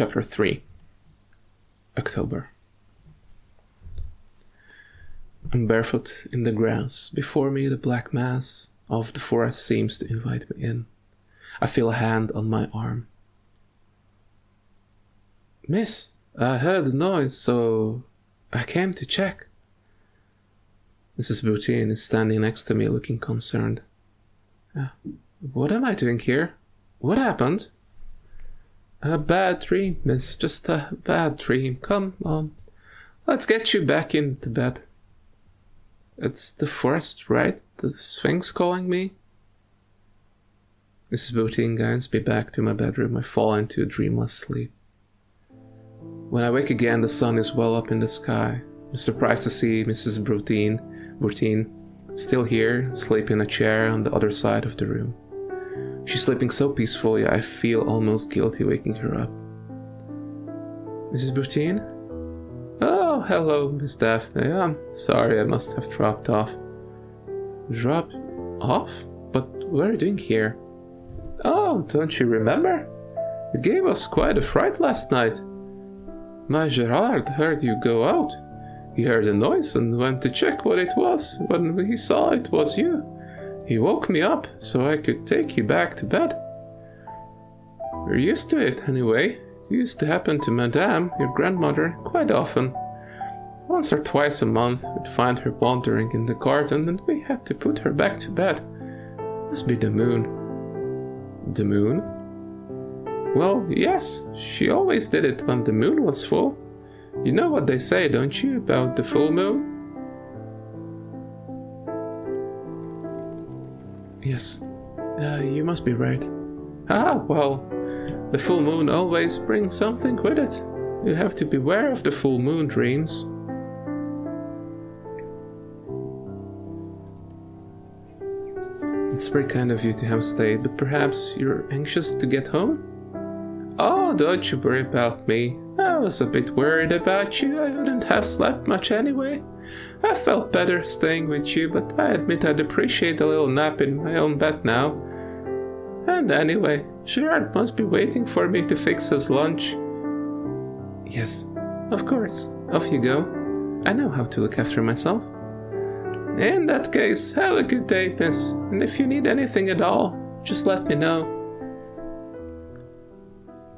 Chapter 3. October. I'm barefoot in the grass. Before me, the black mass of the forest seems to invite me in. I feel a hand on my arm. Miss, I heard the noise, so I came to check. Mrs. Boutin is standing next to me, looking concerned. What am I doing here? What happened? A bad dream, miss. Just a bad dream. Come on. Let's get you back into bed. It's the forest, right? The Sphinx calling me? Mrs. Boutin guides me back to my bedroom. I fall into a dreamless sleep. When I wake again, the sun is well up in the sky. I'm surprised to see Mrs. Boutin still here, asleep in a chair on the other side of the room. She's sleeping so peacefully, I feel almost guilty waking her up. Mrs. Boutin? Oh, hello, Miss Daphne. I'm sorry, I must have dropped off. Dropped off? But what are you doing here? Oh, don't you remember? You gave us quite a fright last night. My Gerard heard you go out. He heard a noise and went to check what it was. When he saw it was you, he woke me up so I could take you back to bed. We're used to it anyway. It used to happen to Madame, your grandmother, quite often. Once or twice a month, we'd find her wandering in the garden and we had to put her back to bed. Must be the moon. The moon? Well, yes, she always did it when the moon was full. You know what they say, don't you, about the full moon? Yes, you must be right. Well, the full moon always brings something with it. You have to beware of the full moon dreams. It's very kind of you to have stayed, but perhaps you're anxious to get home? Oh, don't you worry about me. I was a bit worried about you. I wouldn't have slept much anyway. I felt better staying with you, but I admit I'd appreciate a little nap in my own bed now. And anyway, Gerard must be waiting for me to fix his lunch. Yes, of course. Off you go. I know how to look after myself. In that case, have a good day, miss. And if you need anything at all, just let me know.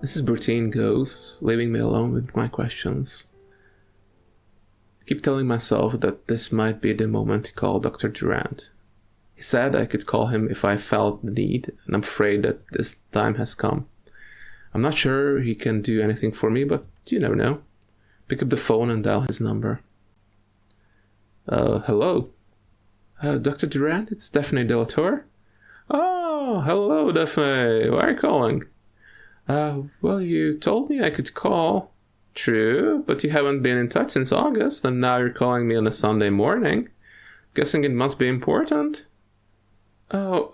Mrs. Boutin goes, leaving me alone with my questions. I keep telling myself that this might be the moment to call Dr. Durant. He said I could call him if I felt the need, and I'm afraid that this time has come. I'm not sure he can do anything for me, but you never know. Pick up the phone and dial his number. Hello? Dr. Durant, it's Daphné de la Tour. Oh, hello, Daphné. Why are you calling? Well, you told me I could call. True, but you haven't been in touch since August, and now you're calling me on a Sunday morning. Guessing it must be important. Oh,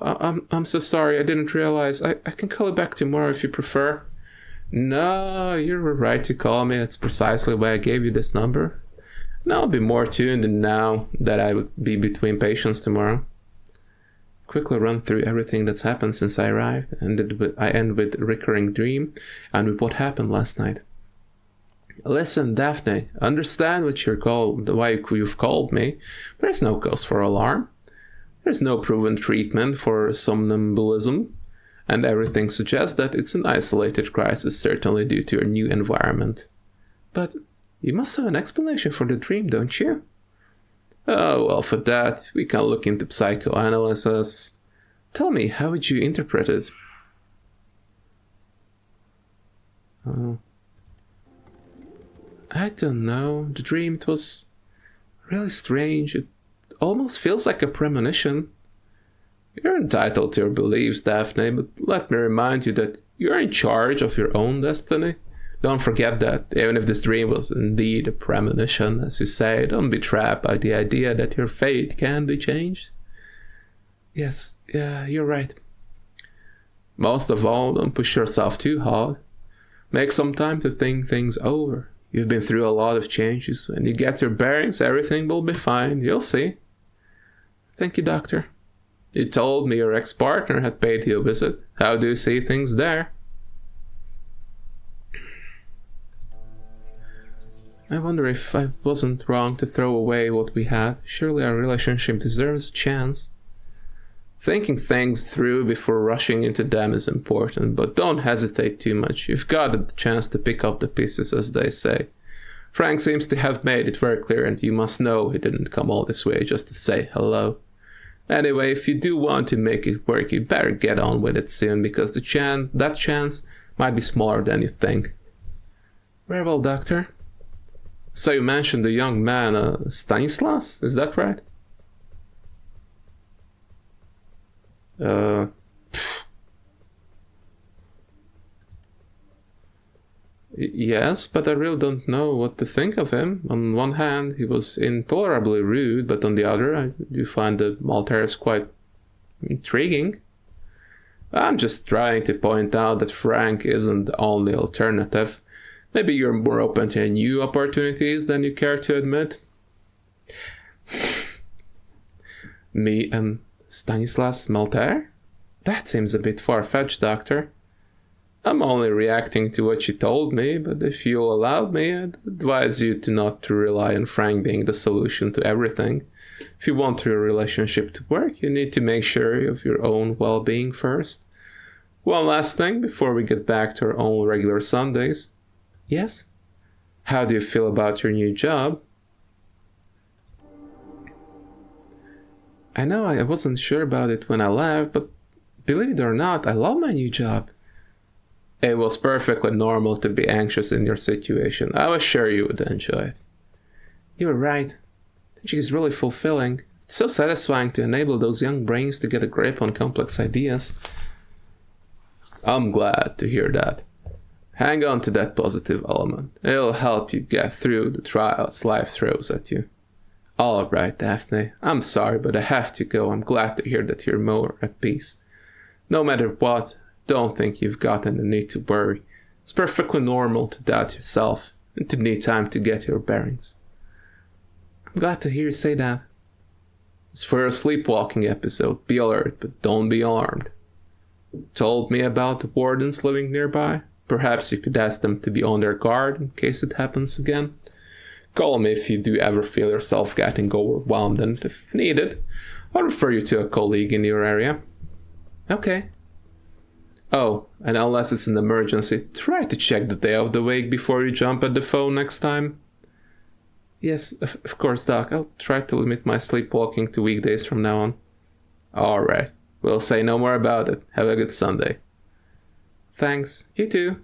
I'm so sorry, I didn't realize. I can call you back tomorrow if you prefer. No, you were right to call me. That's precisely why I gave you this number. And I'll be more tuned in now that I would be between patients tomorrow. Quickly run through everything that's happened since I arrived, and I end with a recurring dream and with what happened last night. Listen, Daphne, understand why you've called me. There's no cause for alarm. There's no proven treatment for somnambulism, and everything suggests that it's an isolated crisis, certainly due to your new environment. But you must have an explanation for the dream, don't you? Oh, well, for that, we can look into psychoanalysis. Tell me, how would you interpret it? I don't know. The dream, it was really strange. It almost feels like a premonition. You're entitled to your beliefs, Daphne, but let me remind you that you're in charge of your own destiny. Don't forget that, even if this dream was indeed a premonition, as you say, don't be trapped by the idea that your fate can be changed. Yes, yeah, you're right. Most of all, don't push yourself too hard. Make some time to think things over. You've been through a lot of changes. When you get your bearings, everything will be fine. You'll see. Thank you, doctor. You told me your ex-partner had paid you a visit. How do you see things there? I wonder if I wasn't wrong to throw away what we had. Surely our relationship deserves a chance. Thinking things through before rushing into them is important, but don't hesitate too much. You've got the chance to pick up the pieces, as they say. Frank seems to have made it very clear, and you must know he didn't come all this way just to say hello. Anyway, if you do want to make it work, you better get on with it soon, because that chance might be smaller than you think. Very well, Doctor. So you mentioned the young man, Stanislas, is that right? Yes, but I really don't know what to think of him. On one hand, he was intolerably rude, but on the other, I do find the Malterres quite intriguing. I'm just trying to point out that Frank isn't the only alternative. Maybe you're more open to new opportunities than you care to admit. Me and Stanislas Malterre? That seems a bit far-fetched, Doctor. I'm only reacting to what you told me, but if you'll allow me, I'd advise you not to rely on Frank being the solution to everything. If you want your relationship to work, you need to make sure of your own well-being first. One last thing before we get back to our own regular Sundays. Yes? How do you feel about your new job? I know I wasn't sure about it when I left, but believe it or not, I love my new job. It was perfectly normal to be anxious in your situation. I was sure you would enjoy it. You were right. Teaching is really fulfilling. It's so satisfying to enable those young brains to get a grip on complex ideas. I'm glad to hear that. Hang on to that positive element. It'll help you get through the trials life throws at you. All right, Daphne. I'm sorry, but I have to go. I'm glad to hear that you're more at peace. No matter what, don't think you've gotten the need to worry. It's perfectly normal to doubt yourself and to need time to get your bearings. I'm glad to hear you say that. As for your sleepwalking episode, be alert, but don't be alarmed. Told me about the wardens living nearby? Perhaps you could ask them to be on their guard in case it happens again. Call me if you do ever feel yourself getting overwhelmed, and if needed, I'll refer you to a colleague in your area. Okay. Oh, and unless it's an emergency, try to check the day of the week before you jump at the phone next time. Yes, of course, Doc. I'll try to limit my sleepwalking to weekdays from now on. Alright, we'll say no more about it. Have a good Sunday. Thanks, you too.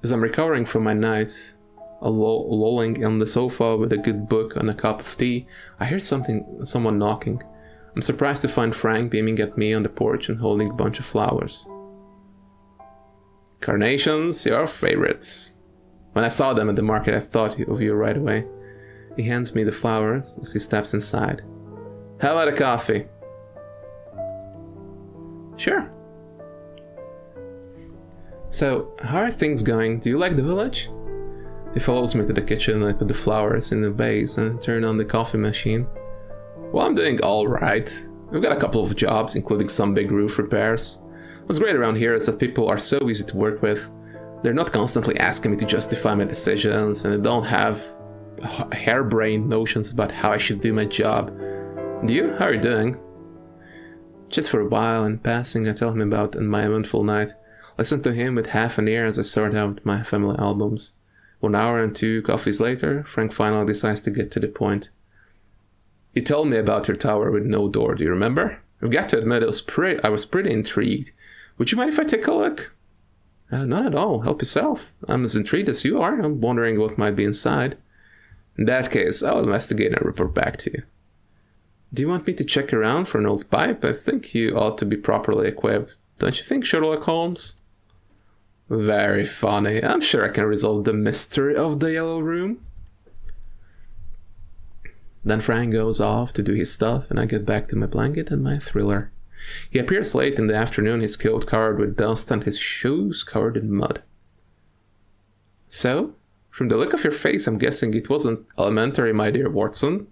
As I'm recovering from my night, lolling on the sofa with a good book and a cup of tea, I hear someone knocking. I'm surprised to find Frank beaming at me on the porch and holding a bunch of flowers. Carnations, your favorites. When I saw them at the market, I thought of you right away. He hands me the flowers as he steps inside. How about a coffee? Sure. So, how are things going? Do you like the village? He follows me to the kitchen and I put the flowers in the vase and turn on the coffee machine. Well, I'm doing alright. We've got a couple of jobs, including some big roof repairs. What's great around here is that people are so easy to work with. They're not constantly asking me to justify my decisions, and they don't have harebrained notions about how I should do my job. And you? How are you doing? Chat for a while, and passing I tell him about my eventful night. Listen to him with half an ear as I sort out my family albums. 1 hour and 2 coffees later, Frank finally decides to get to the point. You told me about your tower with no door, do you remember? I've got to admit, I was pretty intrigued. Would you mind if I take a look? Not at all. Help yourself. I'm as intrigued as you are. I'm wondering what might be inside. In that case, I'll investigate and report back to you. Do you want me to check around for an old pipe? I think you ought to be properly equipped. Don't you think, Sherlock Holmes? Very funny. I'm sure I can resolve the mystery of the Yellow Room. Then Frank goes off to do his stuff, and I get back to my blanket and my thriller. He appears late in the afternoon, his coat covered with dust and his shoes covered in mud. So, from the look of your face, I'm guessing it wasn't elementary, my dear Watson.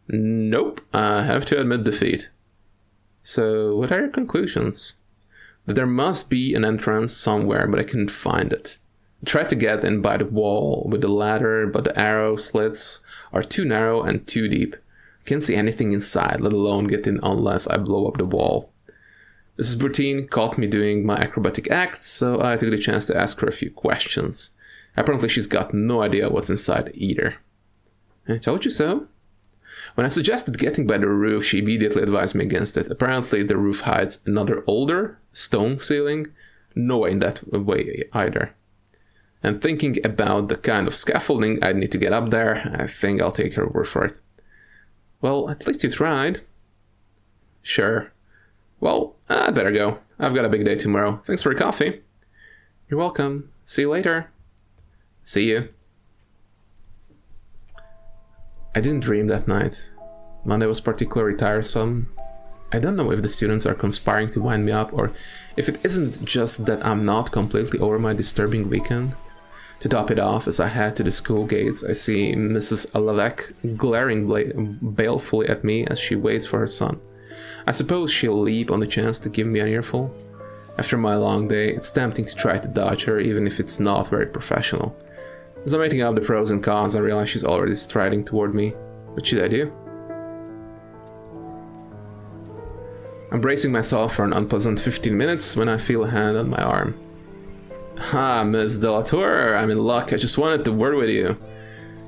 Nope, I have to admit defeat. So, what are your conclusions? That there must be an entrance somewhere, but I couldn't find it. I tried to get in by the wall with the ladder, but the arrow slits are too narrow and too deep. I can't see anything inside, let alone get in unless I blow up the wall. Mrs. Bertine caught me doing my acrobatic act, so I took the chance to ask her a few questions. Apparently she's got no idea what's inside either. I told you so. When I suggested getting by the roof, she immediately advised me against it. Apparently the roof hides another older stone ceiling. No way in that way either. And thinking about the kind of scaffolding I'd need to get up there, I think I'll take her word for it. Well, at least you tried. Sure. Well, I'd better go. I've got a big day tomorrow. Thanks for your coffee. You're welcome. See you later. See you. I didn't dream that night. Monday was particularly tiresome. I don't know if the students are conspiring to wind me up or if it isn't just that I'm not completely over my disturbing weekend. To top it off, as I head to the school gates, I see Mrs. Alavec glaring balefully at me as she waits for her son. I suppose she'll leap on the chance to give me an earful. After my long day, it's tempting to try to dodge her, even if it's not very professional. As I'm weighing up the pros and cons, I realize she's already striding toward me. What should I do? I'm bracing myself for an unpleasant 15 minutes when I feel a hand on my arm. Ah, Miss Delatour, I'm in luck. I just wanted to word with you.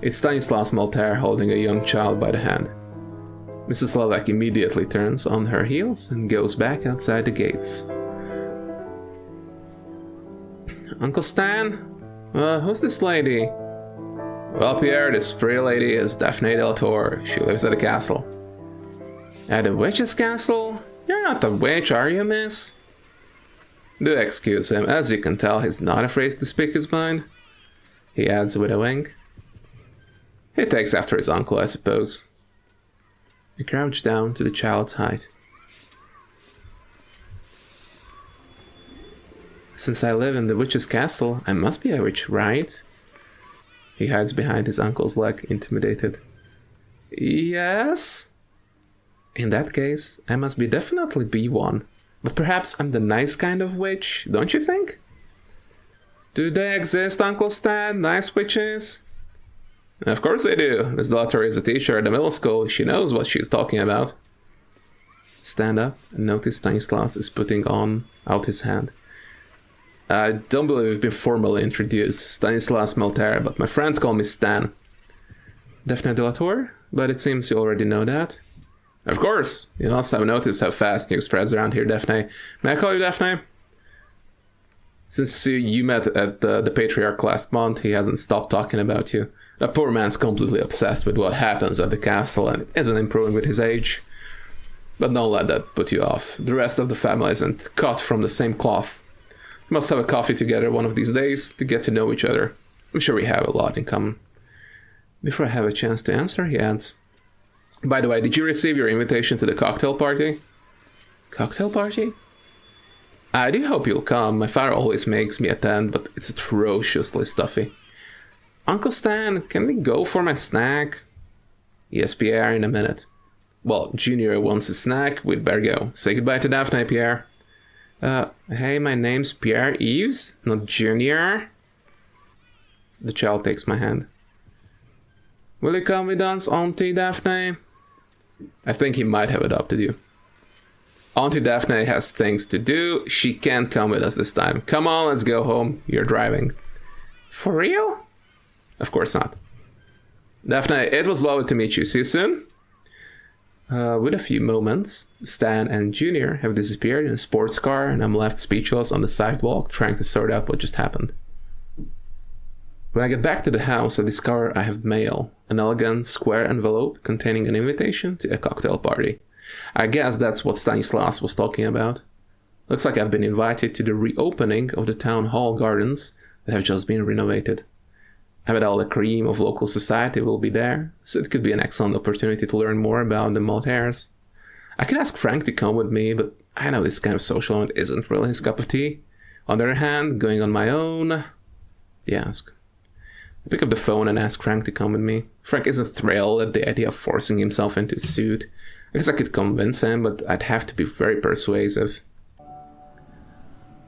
It's Stanislas Malterre holding a young child by the hand. Mrs. Lalek immediately turns on her heels and goes back outside the gates. Uncle Stan? Who's this lady? Well, Pierre, this pretty lady is Daphné Delatour. She lives at the castle. At the witch's castle? You're not the witch, are you, miss? Do excuse him. As you can tell, he's not afraid to speak his mind. He adds with a wink. He takes after his uncle, I suppose. I crouch down to the child's height. Since I live in the witch's castle, I must be a witch, right? He hides behind his uncle's leg, intimidated. Yes? In that case, I must definitely be one. But perhaps I'm the nice kind of witch, don't you think? Do they exist, Uncle Stan, nice witches? Of course they do. Miss Daughter is a teacher at the middle school. She knows what she's talking about. Stand up and notice Stanislas is putting out his hand. I don't believe we've been formally introduced. Stanislas Malterre, but my friends call me Stan. Daphné de la Tour? But it seems you already know that. Of course. You must have noticed how fast news spreads around here, Daphné. May I call you Daphné? Since you met at the Patriarch last month, he hasn't stopped talking about you. That poor man's completely obsessed with what happens at the castle and isn't improving with his age. But don't let that put you off. The rest of the family isn't cut from the same cloth. We must have a coffee together one of these days to get to know each other. I'm sure we have a lot in common. Before I have a chance to answer, he adds, by the way, did you receive your invitation to the cocktail party? Cocktail party? I do hope you'll come. My father always makes me attend, but it's atrociously stuffy. Uncle Stan, can we go for my snack? Yes, Pierre, in a minute. Well, Junior wants a snack, we'd better go. Say goodbye to Daphné, Pierre. Hey, my name's Pierre Yves, not Junior. The child takes my hand. Will you come with us, Auntie Daphné? I think he might have adopted you. Auntie Daphné has things to do. She can't come with us this time. Come on, let's go home. You're driving. For real? Of course not. Daphné, it was lovely to meet you. See you soon. With a few moments, Stan and Junior have disappeared in a sports car, and I'm left speechless on the sidewalk trying to sort out what just happened. When I get back to the house, I discover I have mail, an elegant square envelope containing an invitation to a cocktail party. I guess that's what Stanislas was talking about. Looks like I've been invited to the reopening of the town hall gardens that have just been renovated. I bet all the cream of local society will be there, so it could be an excellent opportunity to learn more about the Malterres. I could ask Frank to come with me, but I know this kind of social event isn't really his cup of tea. On the other hand, going on my own... ask. I pick up the phone and ask Frank to come with me. Frank isn't thrilled at the idea of forcing himself into a suit. I guess I could convince him, but I'd have to be very persuasive.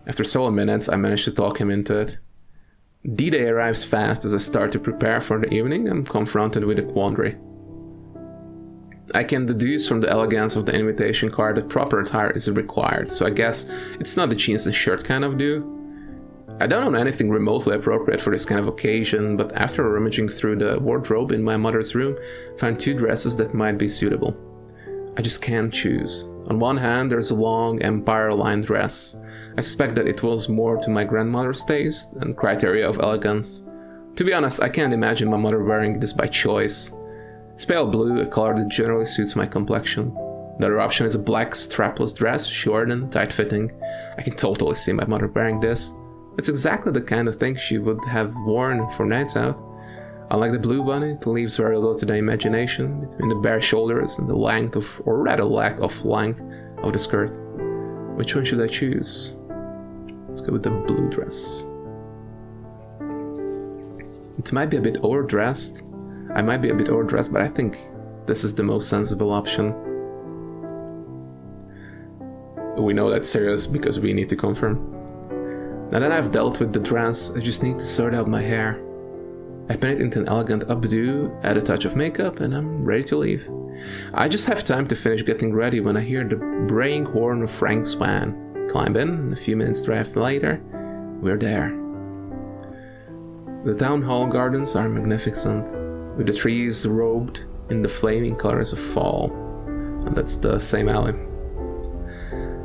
After several minutes, I managed to talk him into it. D-Day arrives fast as I start to prepare for the evening. I'm confronted with a quandary. I can deduce from the elegance of the invitation card that proper attire is required, so I guess it's not the jeans and shirt kind of do. I don't own anything remotely appropriate for this kind of occasion, but after rummaging through the wardrobe in my mother's room, I found 2 dresses that might be suitable. I just can't choose. On one hand, there's a long empire-lined dress. I suspect that it was more to my grandmother's taste and criteria of elegance. To be honest, I can't imagine my mother wearing this by choice. It's pale blue, a color that generally suits my complexion. The other option is a black strapless dress, short and tight-fitting. I can totally see my mother wearing this. It's exactly the kind of thing she would have worn for nights out. Unlike the blue bunny, it leaves very little to the imagination between the bare shoulders and the length of, or rather lack of length, of the skirt. Which one should I choose? Let's go with the blue dress. It might be a bit overdressed. I might be a bit overdressed, but I think this is the most sensible option. We know that's serious because we need to confirm. Now that I've dealt with the dress, I just need to sort out my hair. I pin it into an elegant updo, add a touch of makeup, and I'm ready to leave. I just have time to finish getting ready when I hear the braying horn of Frank Swan. Climb in, and a few minutes drive later, we're there. The town hall gardens are magnificent, with the trees robed in the flaming colors of fall, and that's the same alley.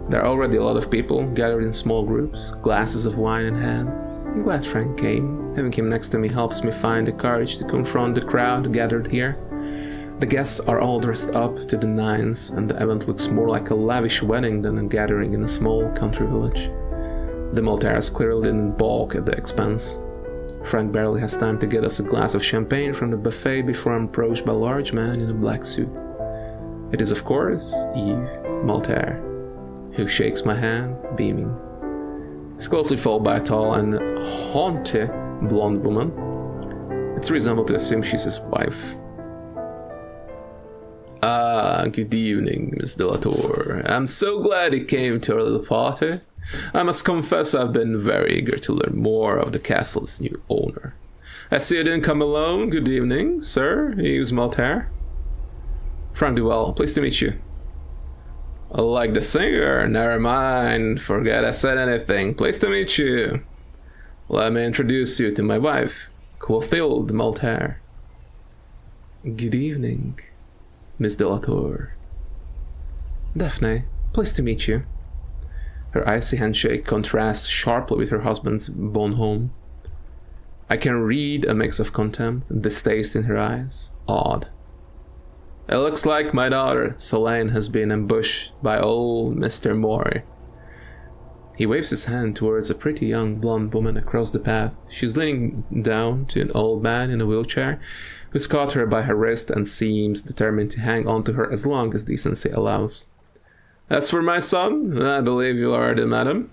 There are already a lot of people gathered in small groups, glasses of wine in hand. I'm glad Frank came. Having him next to me helps me find the courage to confront the crowd gathered here. The guests are all dressed up to the nines, and the event looks more like a lavish wedding than a gathering in a small country village. The Malterres clearly didn't balk at the expense. Frank barely has time to get us a glass of champagne from the buffet before I'm approached by a large man in a black suit. It is, of course, Yves Malterre, who shakes my hand, beaming. He's closely followed by a tall and haughty blonde woman. It's reasonable to assume she's his wife. Good evening, Miss Delatour. I'm so glad you came to our little party. I must confess I've been very eager to learn more of the castle's new owner. I see you didn't come alone. Good evening, sir. Yves Malterre. Frank Duval, pleased to meet you. Like the singer, never mind, forget I said anything, pleased to meet you. Let me introduce you to my wife, Clotilde Malterre. Good evening, Miss Delatour. Daphné, pleased to meet you. Her icy handshake contrasts sharply with her husband's bonhomme. I can read a mix of contempt and distaste in her eyes. Odd. It looks like my daughter, Solène, has been ambushed by old Mr. Moore. He waves his hand towards a pretty young blonde woman across the path. She's leaning down to an old man in a wheelchair who's caught her by her wrist and seems determined to hang on to her as long as decency allows. As for my son, I believe you already met him.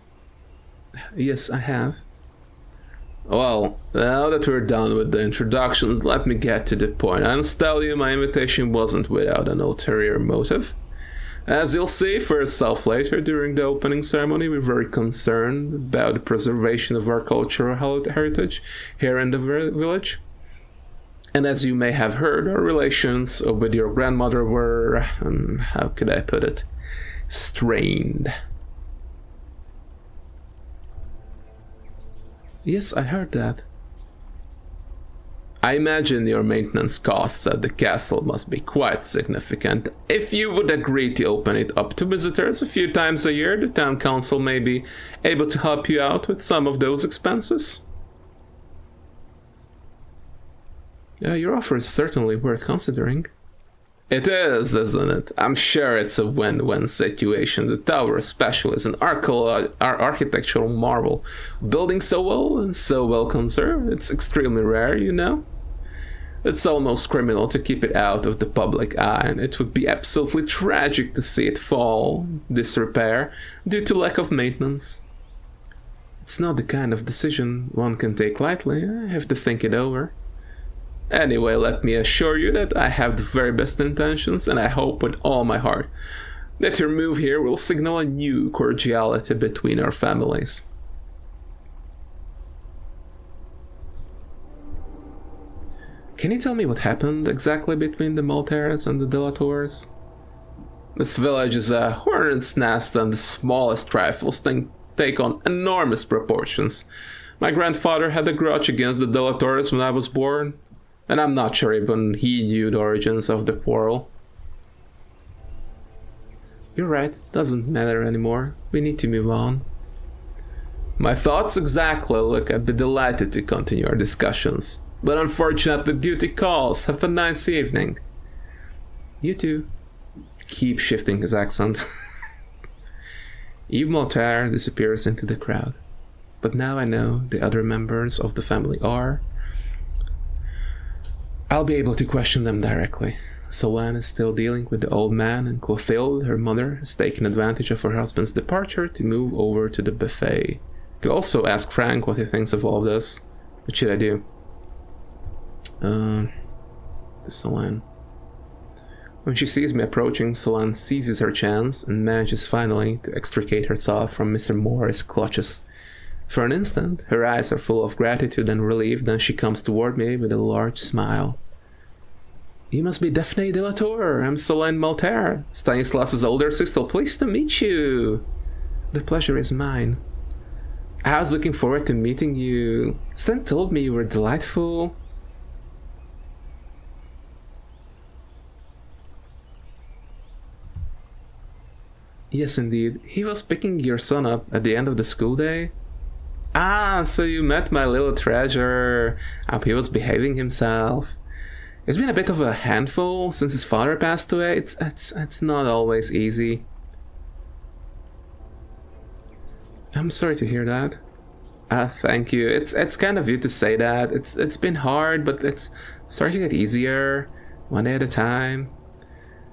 Yes, I have. Well, now that we're done with the introductions, let me get to the point. I must tell you my invitation wasn't without an ulterior motive. As you'll see for yourself later during the opening ceremony, we're very concerned about the preservation of our cultural heritage here in the village. And as you may have heard, our relations with your grandmother were, how could I put it, strained. Yes, I heard that. I imagine your maintenance costs at the castle must be quite significant. If you would agree to open it up to visitors a few times a year, the town council may be able to help you out with some of those expenses. Your offer is certainly worth considering. It is, isn't it? I'm sure it's a win-win situation. The tower especially is an architectural marvel. Building so well and so well conserved, it's extremely rare, you know? It's almost criminal to keep it out of the public eye, and it would be absolutely tragic to see it fall, disrepair, due to lack of maintenance. It's not the kind of decision one can take lightly. I have to think it over. Anyway, let me assure you that I have the very best intentions, and I hope with all my heart that your move here will signal a new cordiality between our families. Can you tell me what happened exactly between the Malterres and the Delators? This village is a hornet's nest, and the smallest trifles take on enormous proportions. My grandfather had a grudge against the Delators when I was born, and I'm not sure even he knew the origins of the quarrel. You're right, doesn't matter anymore. We need to move on. My thoughts exactly. Look, I'd be delighted to continue our discussions. But unfortunately, duty calls. Have a nice evening. You too. Keep shifting his accent. Yves Malterre disappears into the crowd. But now I know the other members of the family are. I'll be able to question them directly. Solène is still dealing with the old man, and Clotilde, her mother, has taken advantage of her husband's departure to move over to the buffet. Could also ask Frank what he thinks of all of this. What should I do? To Solène. When she sees me approaching, Solène seizes her chance and manages finally to extricate herself from Mr. Moore's clutches. For an instant, her eyes are full of gratitude and relief, then she comes toward me with a large smile. You must be Daphné de la Tour. I'm Solène Malterre, Stanislas' older sister. Pleased to meet you. The pleasure is mine. I was looking forward to meeting you. Stan told me you were delightful. Yes, indeed. He was picking your son up at the end of the school day. Ah, so you met my little treasure. Hope he was behaving himself. It's been a bit of a handful since his father passed away. It's not always easy. I'm sorry to hear that. Thank you. It's kind of you to say that. It's been hard, but it's starting to get easier, one day at a time.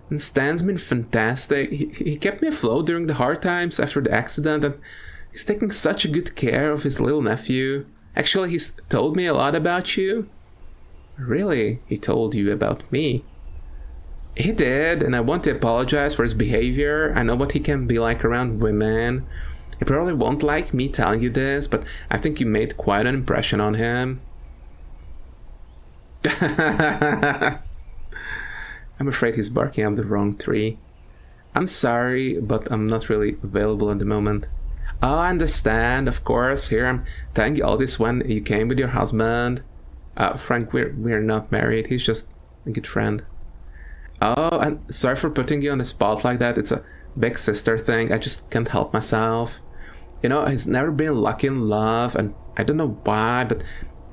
And Stan's been fantastic. He kept me afloat during the hard times after the accident, and he's taking such good care of his little nephew. Actually, he's told me a lot about you. Really? He told you about me? He did, and I want to apologize for his behavior. I know what he can be like around women. He probably won't like me telling you this, but I think you made quite an impression on him. I'm afraid he's barking up the wrong tree. I'm sorry, but I'm not really available at the moment. Oh, I understand, of course. Here, I'm telling you all this when you came with your husband. Frank, we're not married. He's just a good friend. Oh, and sorry for putting you on the spot like that. It's a big sister thing. I just can't help myself. You know, he's never been lucky in love, and I don't know why, but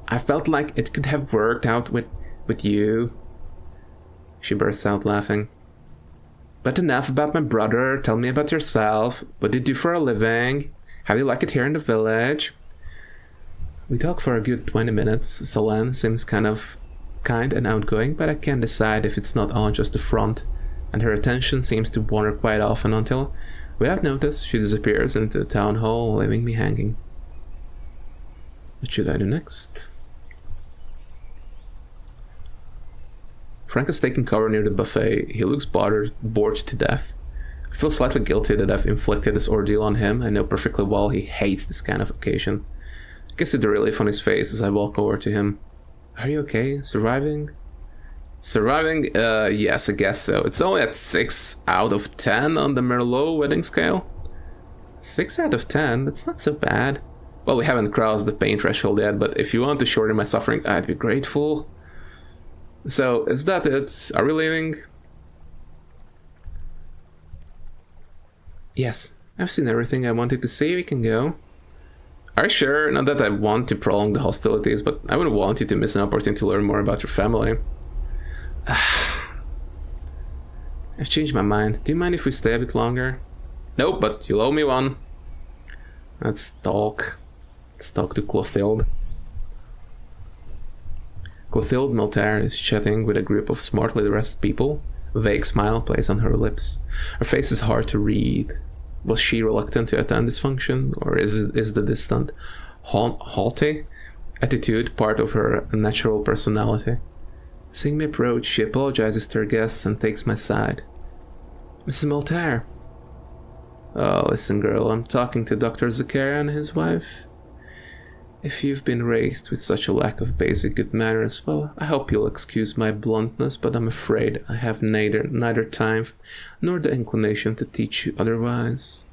I felt like it could have worked out with you. She bursts out laughing. But enough about my brother. Tell me about yourself. What do you do for a living? How do you like it here in the village? We talk for a good 20 minutes. Solène seems kind and outgoing, but I can't decide if it's not all just the front, and her attention seems to wander quite often until, without notice, she disappears into the town hall, leaving me hanging. What should I do next? Frank has taken cover near the buffet. He looks bored to death. I feel slightly guilty that I've inflicted this ordeal on him. I know perfectly well he hates this kind of occasion. I can see the relief on his face as I walk over to him. Are you okay? Surviving? Surviving? Yes, I guess so. It's only at 6 out of 10 on the Merlot wedding scale. 6 out of 10? That's not so bad. Well, we haven't crossed the pain threshold yet, but if you want to shorten my suffering, I'd be grateful. So, is that it? Are we leaving? Yes, I've seen everything I wanted to see. We can go. Are you sure? Not that I want to prolong the hostilities, but I wouldn't want you to miss an opportunity to learn more about your family. I've changed my mind. Do you mind if we stay a bit longer? Nope, but you'll owe me one. Let's talk. Let's talk to Clotilde. Clotilde Malterre is chatting with a group of smartly dressed people. A vague smile plays on her lips. Her face is hard to read. Was she reluctant to attend this function, or is the distant, haughty attitude part of her natural personality? Seeing me approach, she apologizes to her guests and takes my side. Mrs. Malterre. Oh, listen, girl, I'm talking to Dr. Zakaria and his wife. If you've been raised with such a lack of basic good manners, well, I hope you'll excuse my bluntness, but I'm afraid I have neither time nor the inclination to teach you otherwise.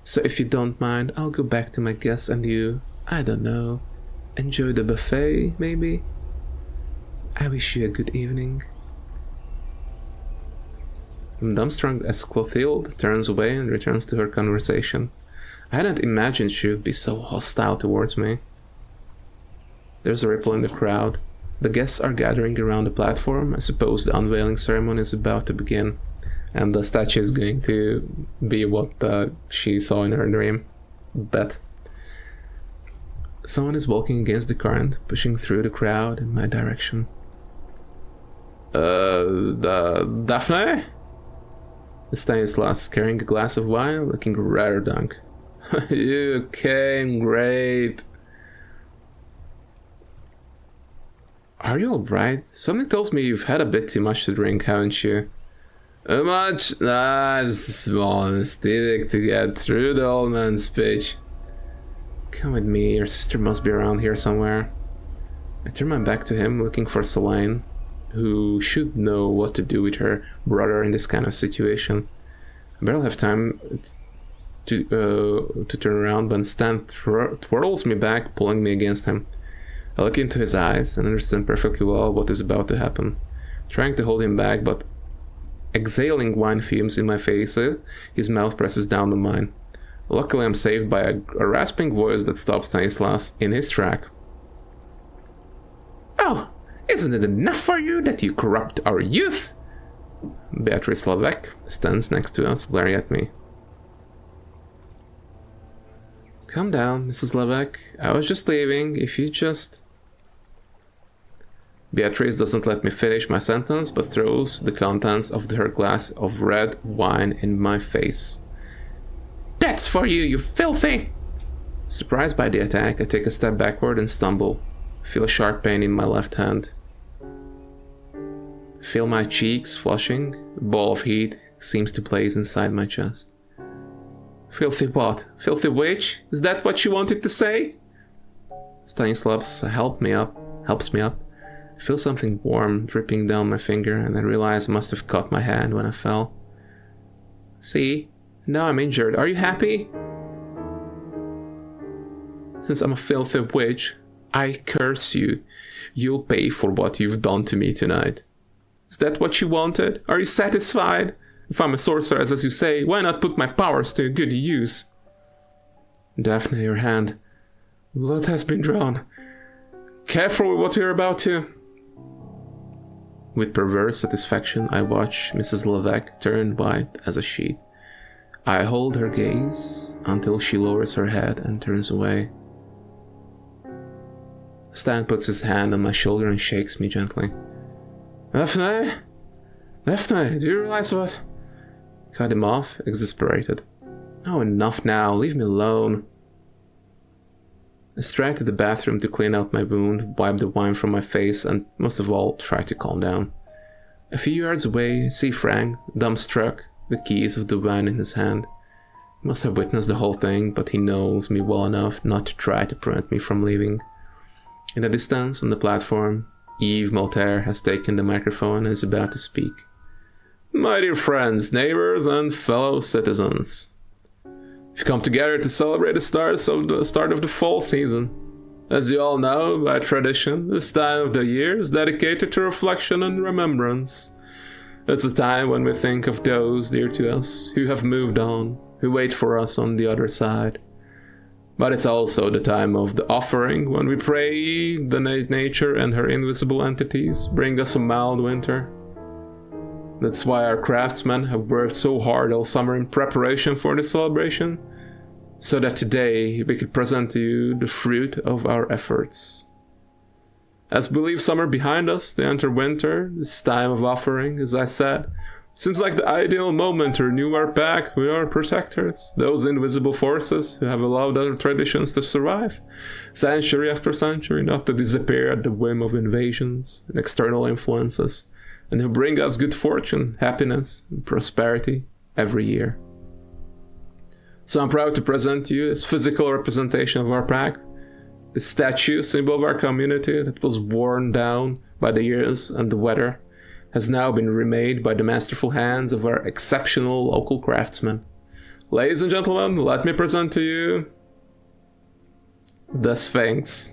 So if you don't mind, I'll go back to my guests and you, I don't know, enjoy the buffet, maybe? I wish you a good evening. Dumbstruck as Clotilde turns away and returns to her conversation. I hadn't imagined she would be so hostile towards me. There's a ripple in the crowd. The guests are gathering around the platform. I suppose the unveiling ceremony is about to begin. And the statue is going to be what she saw in her dream. Bet. Someone is walking against the current, pushing through the crowd in my direction. Daphné? Stanislas, carrying a glass of wine, looking rather drunk. You came great. Are you alright? Something tells me you've had a bit too much to drink, haven't you? Too much? Nah, just a small anesthetic to get through the old man's speech. Come with me, your sister must be around here somewhere. I turn my back to him, looking for Solène, who should know what to do with her brother in this kind of situation. I barely have time to turn around when Stan twirls me back, pulling me against him. I look into his eyes and understand perfectly well what is about to happen. Trying to hold him back, but exhaling wine fumes in my face, his mouth presses down on mine. Luckily, I'm saved by a rasping voice that stops Stanislas in his track. Oh, isn't it enough for you that you corrupt our youth? Beatrice Lavec stands next to us, glaring at me. Calm down, Mrs. Lavec. I was just leaving. If you just... Beatrice doesn't let me finish my sentence, but throws the contents of her glass of red wine in my face. That's for you, you filthy! Surprised by the attack, I take a step backward and stumble. I feel a sharp pain in my left hand. I feel my cheeks flushing. A ball of heat seems to blaze inside my chest. Filthy what? Filthy witch? Is that what you wanted to say? Stanislas helps me up. I feel something warm dripping down my finger, and I realize I must have cut my hand when I fell. See? Now I'm injured. Are you happy? Since I'm a filthy witch, I curse you. You'll pay for what you've done to me tonight. Is that what you wanted? Are you satisfied? If I'm a sorceress, as you say, why not put my powers to good use? Daphne, your hand. Blood has been drawn. Careful with what you're about to... With perverse satisfaction, I watch Mrs. Lavec turn white as a sheet. I hold her gaze until she lowers her head and turns away. Stan puts his hand on my shoulder and shakes me gently. Daphne? Daphne, do you realize what? Cut him off, exasperated. Oh, enough now, leave me alone. I stride to the bathroom to clean out my wound, wipe the wine from my face, and most of all, try to calm down. A few yards away, I see Frank, dumbstruck, the keys of the van in his hand. He must have witnessed the whole thing, but he knows me well enough not to try to prevent me from leaving. In the distance, on the platform, Yves Malterre has taken the microphone and is about to speak. My dear friends, neighbors, and fellow citizens. We've come together to celebrate the start of the fall season. As you all know, by tradition, this time of the year is dedicated to reflection and remembrance. It's a time when we think of those dear to us, who have moved on, who wait for us on the other side. But it's also the time of the offering, when we pray that nature and her invisible entities bring us a mild winter. That's why our craftsmen have worked so hard all summer in preparation for this celebration, so that today we could present to you the fruit of our efforts. As we leave summer behind us to enter winter, this time of offering, as I said, seems like the ideal moment to renew our pact with our protectors, those invisible forces who have allowed our traditions to survive, century after century, not to disappear at the whim of invasions and external influences, and who bring us good fortune, happiness, and prosperity every year. So I'm proud to present to you this physical representation of our pact, The statue, symbol of our community that was worn down by the years and the weather, has now been remade by the masterful hands of our exceptional local craftsmen. Ladies and gentlemen, let me present to you the Sphinx.